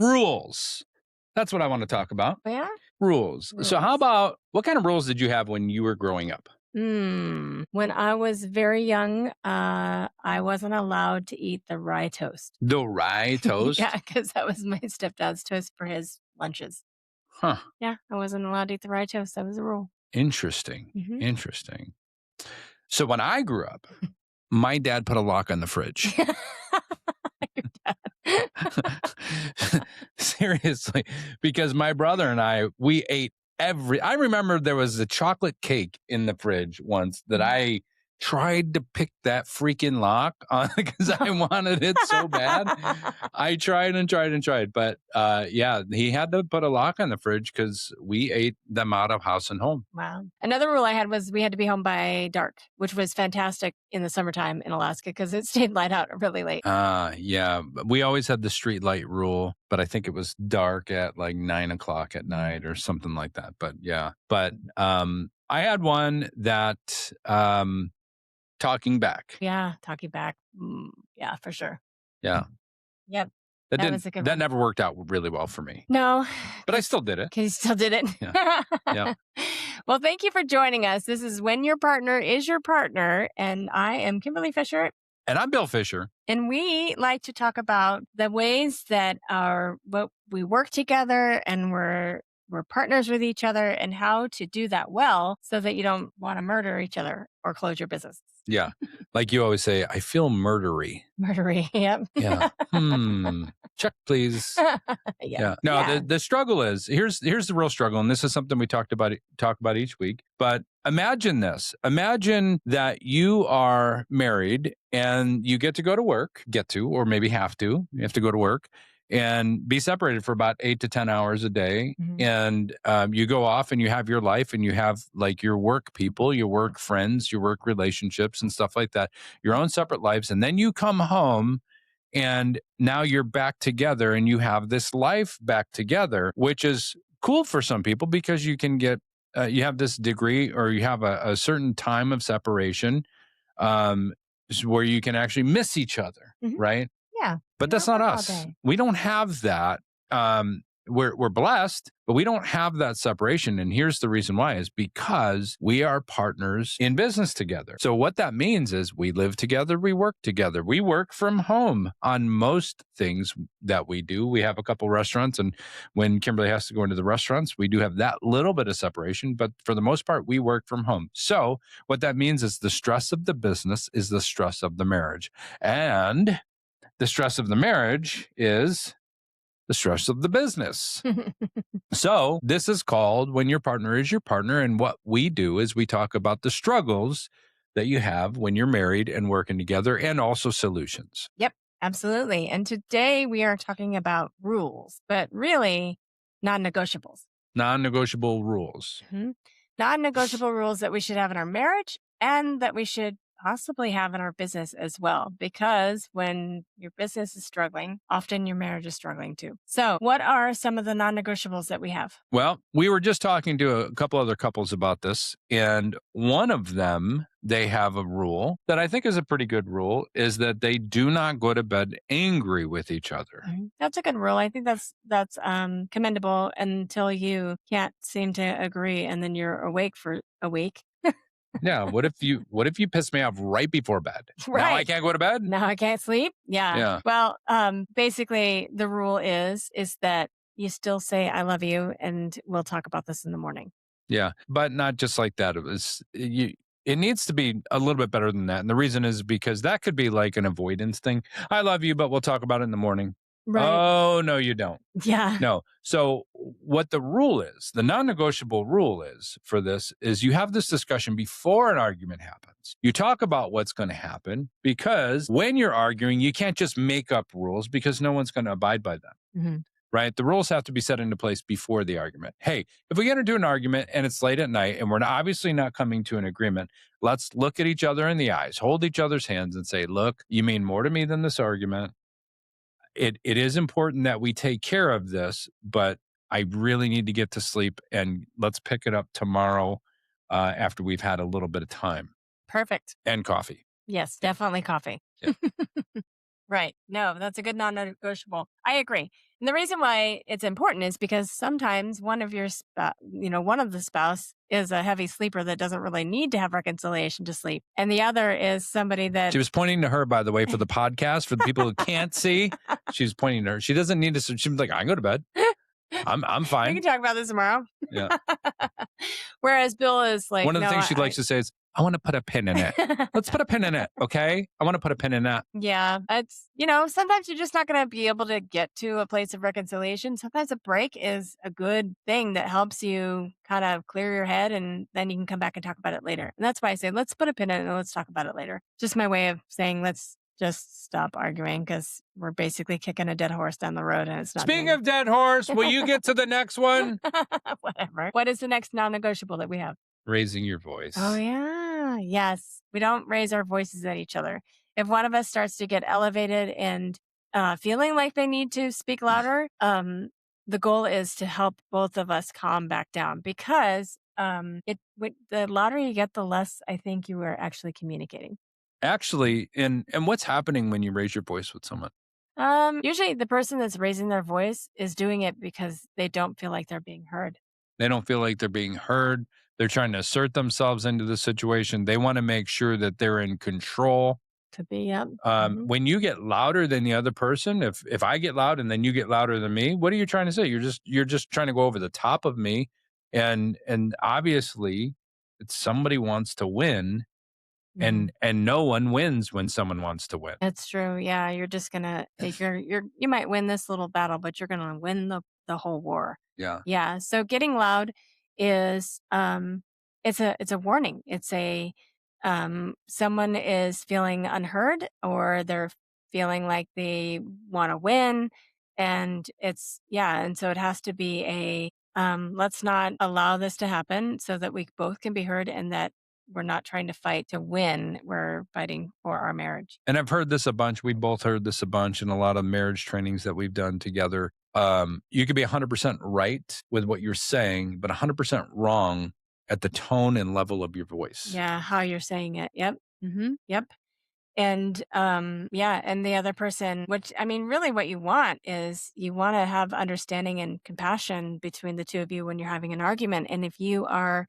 Rules. That's what I want to talk about. Yeah? Rules. So how Rules. about, what kind of rules did you have when you were growing up? When I was very young, I wasn't allowed to eat the rye toast. The rye Yeah, toast? because that was my stepdad's toast for his lunches. Huh. Yeah, I wasn't allowed to eat the rye toast. That was a rule. Interesting. Mhm. Interesting. So when I grew up, my dad put a lock on the fridge. Your dad. Seriously, because my brother and we ate I remember there was a chocolate cake in the fridge once that Mhm. I tried to pick that freaking lock on because I wanted it so bad. I tried and tried and tried, but yeah, he had to put a lock on the fridge because we ate them out of house and home. Wow. Another rule I had was we had to be home by dark, which was fantastic in the summertime in Alaska because it stayed light out really late. Yeah, we always had the street light rule, but I think it was dark at like 9 o'clock at night or something like that. But yeah, I had one that talking back. Yeah, talking back. Yeah, for sure. Yeah, Yep, that that didn't was a good that one. never worked out really well for me, No, but I still did it. because you still did it. Yeah, yeah. Well, thank you for joining us. This is When Your Partner is Your Partner, and I am Kimberly Fisher. And I'm Bill Fisher. And we like to talk about the ways that we work together and we're partners with each other and how to do that well so that you don't want to murder each other or close your business. Yeah, like you always say, I feel murdery. Murdery. Yep. Yeah. Check, please. Yeah. No, Yeah. the struggle is here's the real struggle, and this is something we talk about each week. But imagine this. Imagine that you are married and you get to go to work, or maybe have to. You have to go to work and be separated for about 8 to 10 hours a day. Mhm. And you go off and you have your life and you have like your work people, your work friends, your work relationships and stuff like that, your own separate lives. And then you come home and now you're back together and you have this life back together, which is cool for some people because you can get, you have this degree or you have a certain time of separation um, where you can actually miss each other, Mhm. right? Yeah. But You that's don't not work all us. day. We don't have that. We're blessed, but we don't have that separation. And here's the reason why is because we are partners in business together. So what that means is we live together, we work together. We work from home on most things that we do. We have a couple restaurants, and when Kimberly has to go into the restaurants, we do have that little bit of separation, but for the most part, we work from home. So what that means is the stress of the business is the stress of the marriage. And the stress of the marriage is the stress of the business. So this is called When Your Partner is Your Partner. And what we do is we talk about the struggles that you have when you're married and working together and also solutions. Yep, absolutely. And today we are talking about rules, but really non-negotiables. Non-negotiable rules. Mhm. Non-negotiable rules that we should have in our marriage and that we should possibly have in our business as well. Because when your business is struggling, often your marriage is struggling too. So, what are some of the non-negotiables that we have? Well, we were just talking to a couple other couples about this, and one of them, they have a rule that I think is a pretty good rule, is that they do not go to bed angry with each other. That's a good rule. I think that's commendable until you can't seem to agree, and then you're awake for a week. Yeah, what if you piss me off right before bed? Now I Right. can't go to bed? Now I can't sleep. Yeah. Yeah. Well, basically, the rule is that you still say "I love you," and we'll talk about this in the morning. Yeah, but not just like that. It needs to be a little bit better than that. And the reason is because that could be like an avoidance thing. I love you, but we'll talk about it in the morning. Right. Oh, no, you don't. Yeah. No. So what the rule is, the non-negotiable rule is for this is you have this discussion before an argument happens. You talk about what's going to happen because when you're arguing, you can't just make up rules because no one's going to abide by them. Mhm. Right? The rules have to be set into place before the argument. Hey, if we get into an argument and it's late at night and we're obviously not coming to an agreement, let's look at each other in the eyes, hold each other's hands and say, look, you mean more to me than this argument. It is important that we take care of this, but I really need to get to sleep and let's pick it up tomorrow after we've had a little bit of time Perfect. and coffee. Yes, definitely coffee. Yeah. Right. No, that's a good non-negotiable. I agree. And the reason why it's important is because sometimes one of one of the spouse is a heavy sleeper that doesn't really need to have reconciliation to sleep. And the other is somebody that She was pointing to her, by the way, for the podcast. For the people who can't see, she was pointing to her. She doesn't need to. She was like, I can go to bed. I'm we fine. can talk about this tomorrow. Yeah. Whereas Bill is like, One of the no, things she likes to say is, I want to put a pin in it. Let's put a pin in it. Okay. I want to put a pin in that. Yeah, it's, sometimes you're just not going to be able to get to a place of reconciliation. Sometimes a break is a good thing that helps you kind of clear your head and then you can come back and talk about it later. And that's why I say, let's put a pin in it and let's talk about it later. Just my way of saying, let's just stop arguing because we're basically kicking a dead horse down the road and it's not. Speaking of dead horse, will you get to the next one? Whatever. What is the next non-negotiable that we have? Raising your voice. Oh, yeah. Yes. We don't raise our voices at each other. If one of us starts to get elevated and feeling like they need to speak louder, the goal is to help both of us calm back down because the louder you get, the less I think you are actually communicating. Actually, and what's happening when you raise your voice with someone? Usually the person that's raising their voice is doing it because they don't feel like they're being heard. They don't feel like they're being heard. They're trying to assert themselves into the situation. They want to make sure that they're in control. Could be, yeah. When you get louder than the other person, if I get loud and then you get louder than me, what are you trying to say? You're just trying to go over the top of me, and obviously, it's somebody wants to win, and no one wins when someone wants to win. That's true. Yeah, you're just gonna you might win this little battle, but you're gonna win the whole war. Yeah. Yeah. So getting loud is it's a warning. It's a someone is feeling unheard or they're feeling like they want to win. And and so it has to be a let's not allow this to happen so that we both can be heard and that we're not trying to fight to win. We're fighting for our marriage. And I've heard this a bunch. We both heard this a bunch in a lot of marriage trainings that we've done together. You could be 100% right with what you're saying, but 100% wrong at the tone and level of your voice. Yeah, how you're saying it. Yep. Yep. And and the other person, which I mean, really what you want is you want to have understanding and compassion between the two of you when you're having an argument. And if you are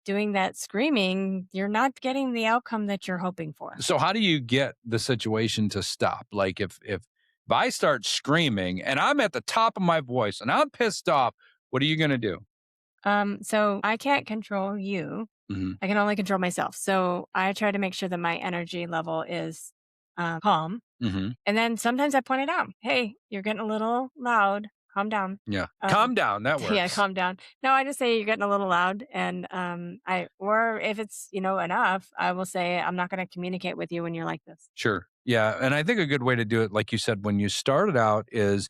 doing that screaming, you're not getting the outcome that you're hoping for. So how do you get the situation to stop? Like if I start screaming and I'm at the top of my voice and I'm pissed off, what are you going to do? So I can't control you. Mhm. I can only control myself. So I try to make sure that my energy level is calm. Mhm. And then sometimes I point it out. Hey, you're getting a little loud. Calm down. Yeah. Calm down. That works. Yeah, calm down. No, I just say you're getting a little loud. And or if it's, enough, I will say I'm not going to communicate with you when you're like this. Sure. Yeah. And I think a good way to do it, like you said, when you started out is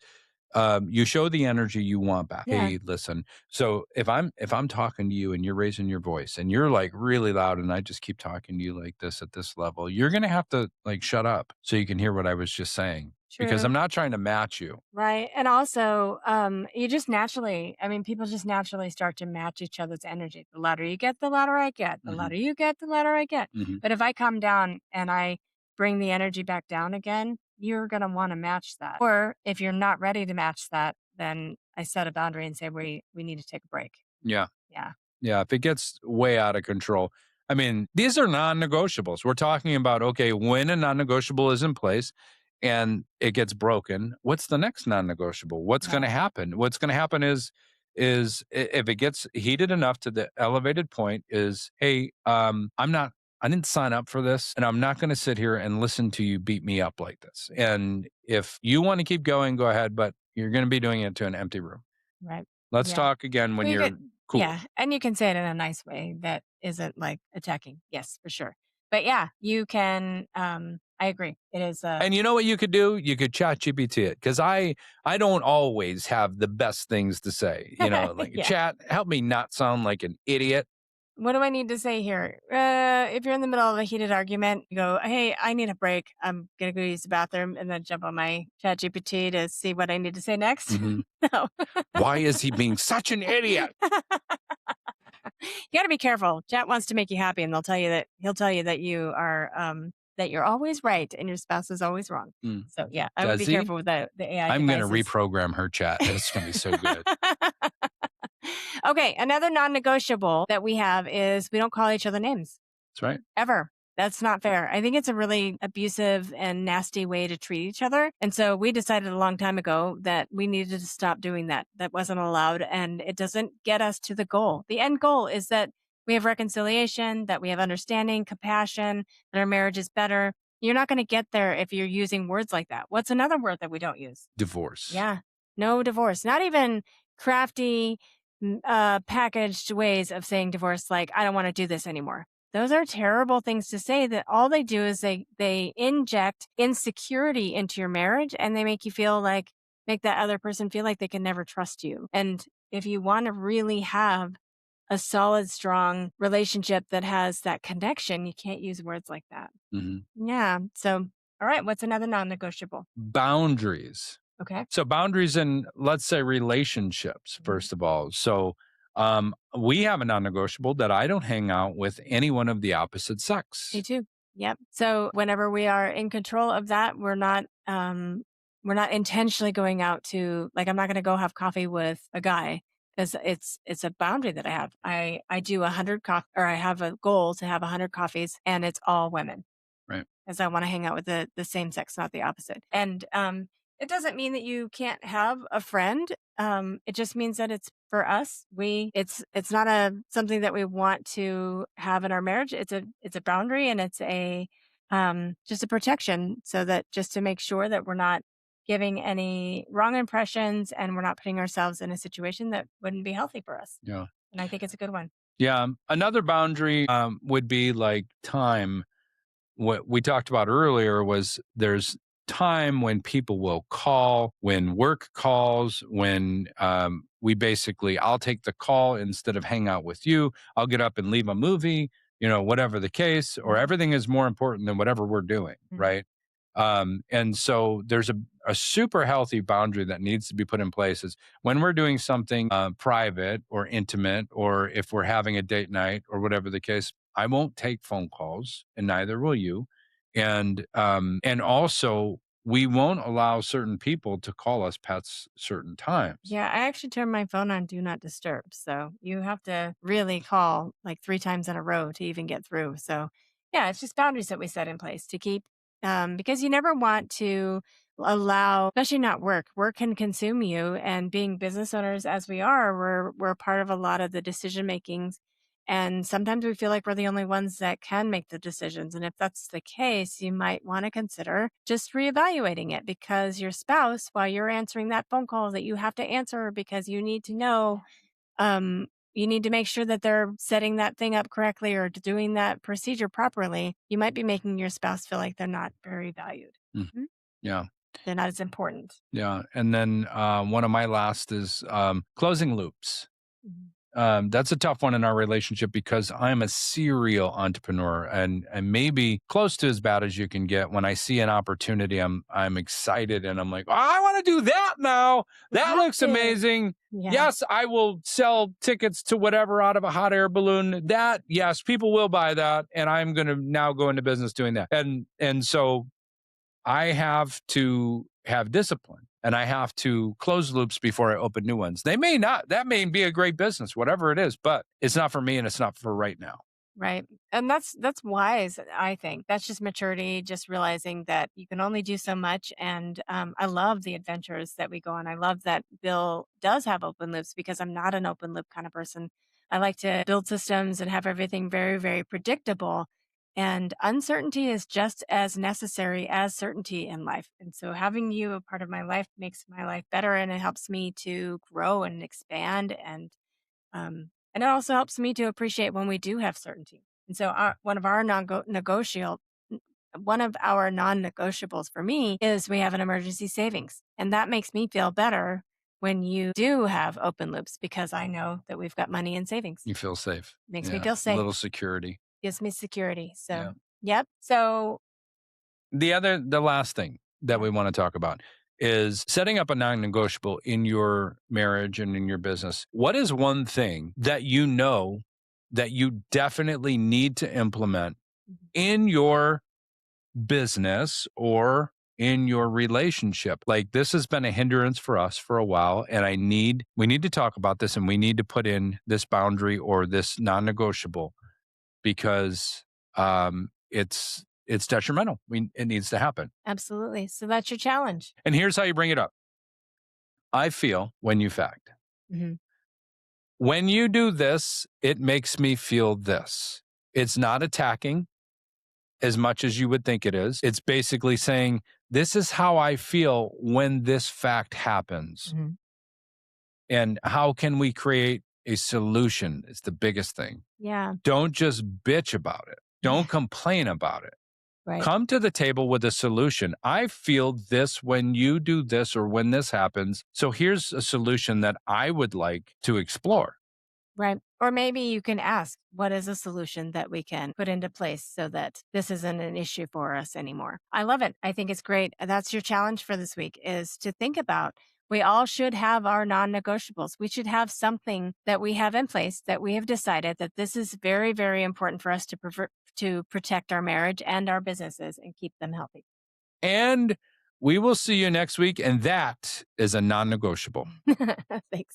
you show the energy you want back. Yeah. Hey, listen. So if I'm talking to you and you're raising your voice and you're like really loud and I just keep talking to you like this at this level, you're gonna have to like shut up so you can hear what I was just saying. Because True. I'm not trying to match you. Right. And also, you just naturally, I mean, people just naturally start to match each other's energy. The louder you get, the louder I get. The Mhm. louder you get, the louder I get. Mhm. But if I come down and I bring the energy back down again, you're going to want to match that. Or if you're not ready to match that, then I set a boundary and say, we need to take a break. Yeah. Yeah. Yeah. If it gets way out of control. I mean, these are non-negotiables. We're talking about, okay, when a non-negotiable is in place and it gets broken, what's the next non-negotiable? What's going to happen? What's going to happen is if it gets heated enough to the elevated point is, hey, I didn't sign up for this and I'm not going to sit here and listen to you beat me up like this. And if you want to keep going, go ahead, but you're going to be doing it to an empty room. Right. Let's talk again when you're cool. Yeah. And you can say it in a nice way that isn't like attacking. Yes, for sure. But yeah, you can, I agree. It is. And you know what you could do? You could chat GPT it because I don't always have the best things to say. Like Yeah. Chat, help me not sound like an idiot. What do I need to say here? If you're in the middle of a heated argument, you go, hey, I need a break. I'm going to go use the bathroom and then jump on my chat GPT to see what I need to say next. Mhm. No. Why is he being such an idiot? You got to be careful. Chat wants to make you happy and he'll tell you that you are, that you're always right and your spouse is always wrong. Mm. So yeah, I would Does be he? careful with the AI I'm going to devices. reprogram her chat. It's going to be so good. Okay, another non-negotiable that we have is we don't call each other names That's right. ever. That's not fair. I think it's a really abusive and nasty way to treat each other. And so we decided a long time ago that we needed to stop doing that. That wasn't allowed and it doesn't get us to the goal. The end goal is that we have reconciliation, that we have understanding, compassion, that our marriage is better. You're not going to get there if you're using words like that. What's another word that we don't use? Divorce. Yeah. No divorce. Not even crafty, packaged ways of saying divorce, like, I don't want to do this anymore. Those are terrible things to say that all they do is they inject insecurity into your marriage and they make that other person feel like they can never trust you. And if you want to really have a solid, strong relationship that has that connection, you can't use words like that. Mm-hmm. Yeah. So, all right. What's another non-negotiable? Boundaries. Okay. So boundaries in, let's say, relationships, first of all. So we have a non-negotiable that I don't hang out with anyone of the opposite sex. Me too. Yep. So whenever we are in control of that, we're not intentionally going out to, like, I'm not going to go have coffee with a guy because it's a boundary that I have. I do 100 or I have a goal to have 100 coffees and it's all women. Right. Because I want to hang out with the same sex, not the opposite. And it doesn't mean that you can't have a friend. It just means that it's for us. It's not something that we want to have in our marriage. It's a boundary and it's a just a protection, so that just to make sure that we're not giving any wrong impressions and we're not putting ourselves in a situation that wouldn't be healthy for us. Yeah. And I think it's a good one. Yeah. Another boundary would be like time. What we talked about earlier was there's time when people will call, when work calls, when I'll take the call instead of hang out with you. I'll get up and leave a movie, whatever the case, or everything is more important than whatever we're doing. Right. And so there's a super healthy boundary that needs to be put in place is when we're doing something private or intimate, or if we're having a date night or whatever the case, I won't take phone calls and neither will you. And also we won't allow certain people to call us pets certain times. Yeah, I actually turn my phone on do not disturb. So you have to really call like 3 times in a row to even get through. So yeah, it's just boundaries that we set in place to keep, because you never want to allow, especially not work. Work can consume you, and being business owners as we are, we're part of a lot of the decision makings. And sometimes we feel like we're the only ones that can make the decisions. And if that's the case, you might want to consider just reevaluating it, because your spouse, while you're answering that phone call that you have to answer because you need to know, you need to make sure that they're setting that thing up correctly or doing that procedure properly. You might be making your spouse feel like they're not very valued. Mm. Yeah. They're not as important. Yeah. And then one of my last is closing loops. That's a tough one in our relationship because I'm a serial entrepreneur and maybe close to as bad as you can get. When I see an opportunity, I'm excited and I'm like, oh, I want to do that now. That looks amazing. Yeah. Yes, I will sell tickets to whatever out of a hot air balloon. That, yes, people will buy that. And I'm going to now go into business doing that. And so I have to have discipline and I have to close loops before I open new ones. That may be a great business, whatever it is, but it's not for me and it's not for right now. Right. And that's wise, I think. That's just maturity, just realizing that you can only do so much. And I love the adventures that we go on. I love that Bill does have open loops because I'm not an open loop kind of person. I like to build systems and have everything very, very predictable. And uncertainty is just as necessary as certainty in life. And so having you a part of my life makes my life better, and it helps me to grow and expand, and it also helps me to appreciate when we do have certainty. And so one of our non-negotiables for me is we have an emergency savings. And that makes me feel better when you do have open loops, because I know that we've got money in savings. You feel safe. Makes me feel safe. A little security. Gives me security. So, yep. So the last thing that we want to talk about is setting up a non-negotiable in your marriage and in your business. What is one thing that you know that you definitely need to implement in your business or in your relationship. Like this has been a hindrance for us for a while. And we need to talk about this and we need to put in this boundary or this non-negotiable because it's detrimental. It needs to happen. Absolutely. So that's your challenge. And here's how you bring it up. I feel when you fact. Mhm. When you do this, it makes me feel this. It's not attacking as much as you would think it is. It's basically saying, this is how I feel when this fact happens. Mhm. And how can we create a solution? It's the biggest thing. Yeah. Don't just bitch about it. Don't complain about it. Right. Come to the table with a solution. I feel this when you do this or when this happens. So here's a solution that I would like to explore. Right. Or maybe you can ask, what is a solution that we can put into place so that this isn't an issue for us anymore? I love it. I think it's great. That's your challenge for this week is to think about we all should have our non-negotiables. We should have something that we have in place that we have decided that this is very, very important for us to protect our marriage and our businesses and keep them healthy. And we will see you next week. And that is a non-negotiable. Thanks.